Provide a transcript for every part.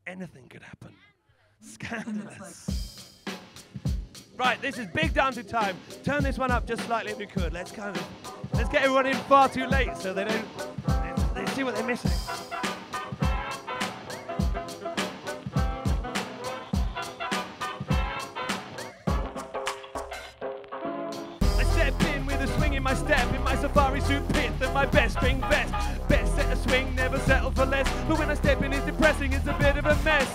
anything could happen. Scandalous. Right, this is big dancing time. Turn this one up just slightly if you could. Let's get everyone in far too late so they see what they're missing. My step in my safari suit pith and my best string vest. Best set a swing, never settle for less. But when I step in, it's depressing, it's a bit of a mess.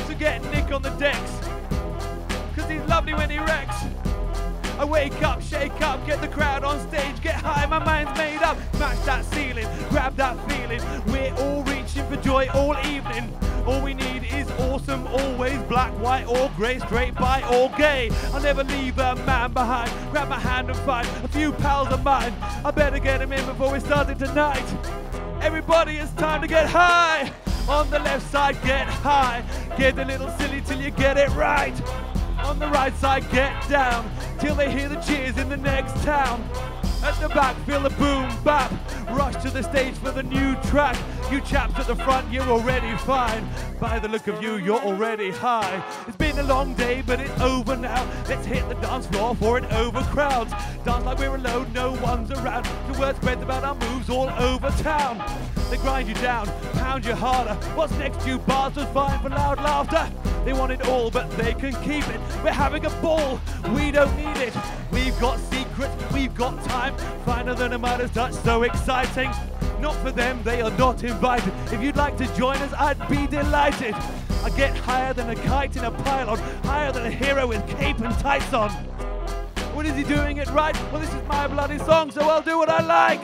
So get Nick on the decks, cause he's lovely when he wrecks. I wake up, shake up, get the crowd on stage, get high, my mind's made up. Smash that ceiling, grab that feeling. We're all reaching for joy all evening. All we need is awesome, always black, white or grey, straight by or gay. I'll never leave a man behind. Grab my hand and find a few pals of mine. I better get him in before we start it tonight. Everybody, it's time to get high. On the left side, get high. Get a little silly till you get it right. On the right side, get down till they hear the cheers in the next town. At the back, feel the boom bap. Rush to the stage for the new track. You chaps at the front, you're already fine. By the look of you, you're already high. It's been a long day, but it's over now. Let's hit the dance floor for it overcrowds. Dance like we're alone, no one's around. The word spreads about our moves all over town. They grind you down, pound you harder. What's next, you bastards? Fine for loud laughter. They want it all, but they can keep it. We're having a ball, we don't need it. We've got secrets, we've got time. Finer than a Midas touch, so exciting. Not for them, they are not invited. If you'd like to join us, I'd be delighted. I get higher than a kite in a pylon, higher than a hero with cape and tights on. What is he doing it right? Well, this is my bloody song, so I'll do what I like.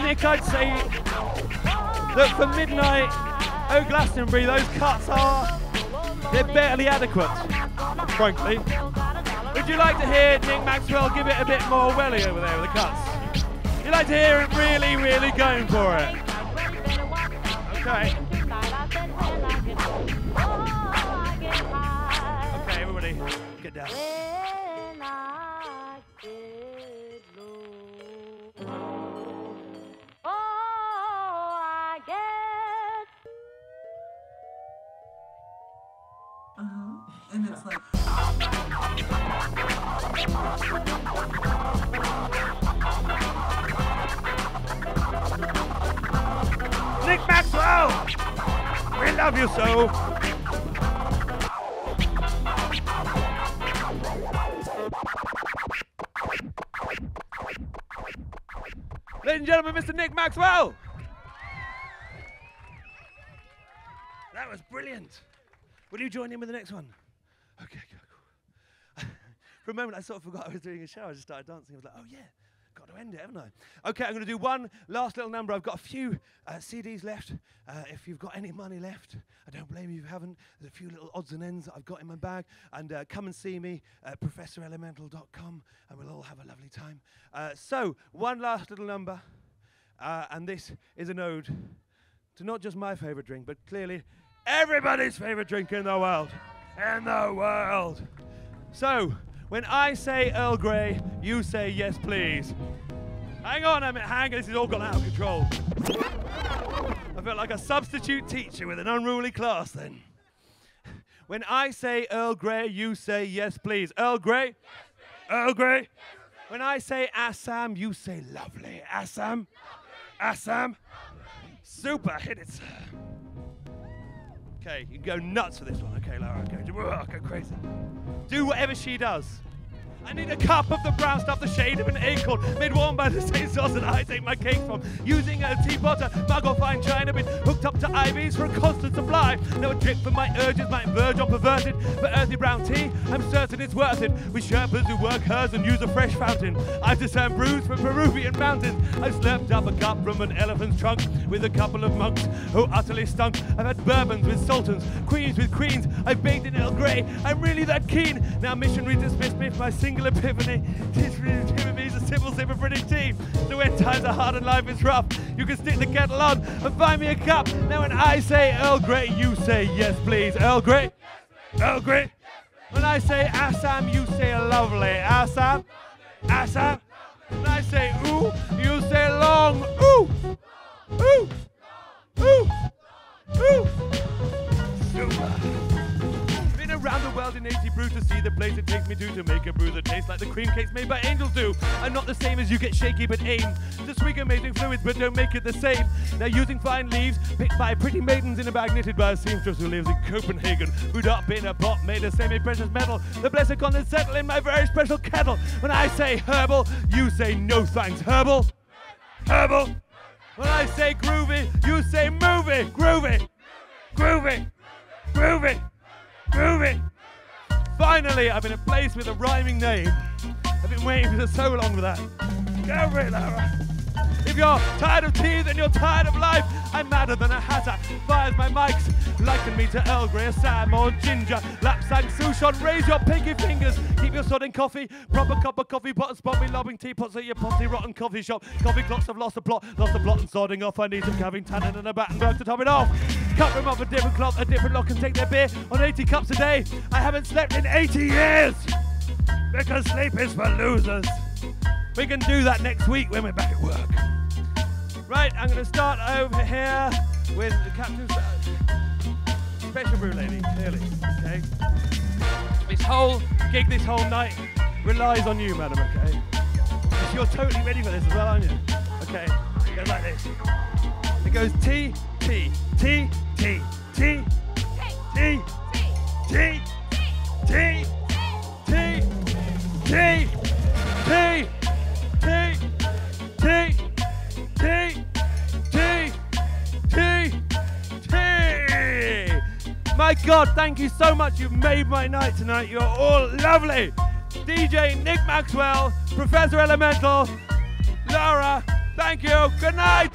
Nick, I'd say that for midnight, oh Glastonbury, those cuts they're barely adequate, frankly. Would you like to hear Nick Maxwell give it a bit more welly over there with the cuts? You'd like to hear him really, really going for it? Okay. Okay, everybody, get down. And it's like Nick Maxwell! We love you so! Ladies and gentlemen, Mr. Nick Maxwell! That was brilliant. Will you join in with the next one? Okay, cool. For a moment, I sort of forgot I was doing a show. I just started dancing. I was like, oh yeah, got to end it, haven't I? Okay, I'm going to do one last little number. I've got a few CDs left. If you've got any money left, I don't blame you if you haven't. There's a few little odds and ends that I've got in my bag. And come and see me at professorelemental.com, and we'll all have a lovely time. So, one last little number. And this is an ode to not just my favourite drink, but clearly everybody's favourite drink in the world. In the world. So, when I say Earl Grey, you say yes, please. Hang on a minute, hang on, this has all gone out of control. I felt like a substitute teacher with an unruly class then. When I say Earl Grey, you say yes, please. Earl Grey? Yes, Earl Grey? Yes, when I say Assam, you say lovely. Assam? Lovely. Assam? Lovely. Super, hit it, sir. Okay, you can go nuts for this one. Okay, Laura, go crazy. Do whatever she does. I need a cup of the brown stuff, the shade of an acorn, made warm by the same sauce that I take my cake from. Using a teapot, a mug or fine china, been hooked up to IVs for a constant supply. No drip for my urges might verge on perverted. For earthy brown tea, I'm certain it's worth it. With Sherpas who work hers and use a fresh fountain. I've discerned brews from Peruvian mountains. I've slurped up a cup from an elephant's trunk with a couple of monks who utterly stunk. I've had bourbons with sultans, queens with queens. I've baked in Earl Grey, I'm really that keen. Now missionary dismiss me for my single epiphany. Timothy's a simple sip of British tea. So when times are hard and life is rough, you can stick the kettle on and find me a cup. Now when I say Earl Grey, you say yes please. Earl Grey? Yes, Earl Grey. When I say Assam, you say lovely. Assam, Assam. When I say ooh, you say long. Ooh, ooh, ooh, ooh. Super. Been around the world in 80 brews to see the place it takes me to make a brew that tastes like the cream cakes made by angels do. I'm not the same as you, get shaky but aim to swig amazing fluids but don't make it the same. Now using fine leaves picked by pretty maidens in a bag knitted by a seamstress who lives in Copenhagen, brewed up in a pot made of semi-precious metal. The blessed content settle in my very special kettle. When I say herbal, you say no thanks. Herbal, herbal. When I say groovy, you say movie. Groovy, groovy, groovy, groovy. Finally, I'm in a place with a rhyming name. I've been waiting for so long for that. Go for it, Laura. If you're tired of tea, then you're tired of life. I'm madder than a hatter. Fires my mics. Liken me to Earl Grey, Sam or Ginger. Lapsang Souchon, raise your pinky fingers. Keep your sodding coffee. Proper cup of coffee pot and spot me lobbing teapots at your potty rotten coffee shop. Coffee clocks have lost the plot and sodding off. I need some Calvin Tannin and a Battenberg to top it off. Cut them off a different cloth, a different lot can take their beer on 80 cups a day. I haven't slept in 80 years. Because sleep is for losers. We can do that next week when we're back at work. Right, I'm going to start over here with the captain's special brew lady, clearly, okay? This whole gig, this whole night relies on you, madam, okay? Because you're totally ready for this as well, aren't you? Okay, it goes like this. It goes T, T, T, T, T, T, T, T, T, T, T, T, T, T, T, T, T. My God, thank you so much. You've made my night tonight. You're all lovely. DJ Nick Maxwell, Professor Elemental, Laura, thank you. Good night.